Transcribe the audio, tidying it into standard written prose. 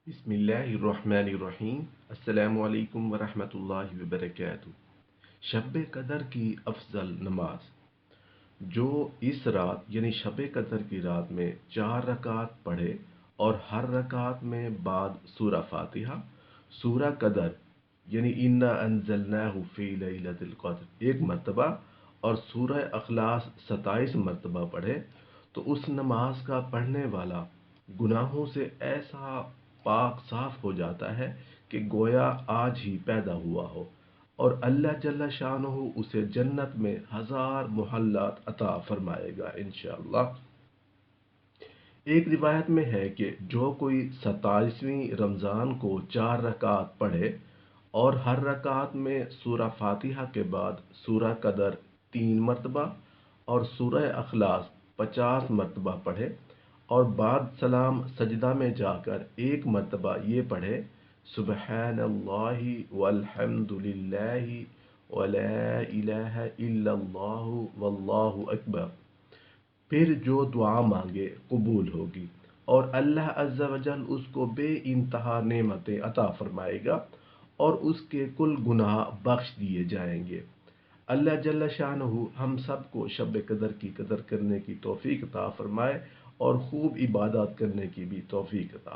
بسم اللہ الرحمن الرحیم۔ السلام علیکم ورحمۃ اللہ وبرکاتہ۔ شب قدر کی افضل نماز جو اس رات یعنی شب قدر کی رات میں 4 رکعت پڑھے اور ہر رکعت میں بعد سورہ فاتحہ، سورہ قدر یعنی انا انزلناہ فی لیلۃ القدر ایک مرتبہ اور سورہ اخلاص 27 مرتبہ پڑھے تو اس نماز کا پڑھنے والا گناہوں سے ایسا پاک صاف ہو جاتا ہے کہ گویا آج ہی پیدا ہوا ہو، اور اللہ جل شانہ اسے جنت میں 1000 محلات عطا فرمائے گا انشاءاللہ۔ ایک روایت میں ہے کہ جو کوئی 27ویں رمضان کو 4 رکعت پڑھے اور ہر رکعت میں سورہ فاتحہ کے بعد سورہ قدر 3 مرتبہ اور سورہ اخلاص 50 مرتبہ پڑھے اور بعد سلام سجدہ میں جا کر 1 مرتبہ یہ پڑھے سبحان اللہ والحمد للہ ولا الہ الا اللہ واللہ اکبر، پھر جو دعا مانگے قبول ہوگی اور اللہ عز و جل اس کو بے انتہا نعمتیں عطا فرمائے گا اور اس کے کل گناہ بخش دیے جائیں گے۔ اللہ جل شانہ ہم سب کو شب قدر کی قدر کرنے کی توفیق عطا فرمائے اور خوب عبادات کرنے کی بھی توفیق عطا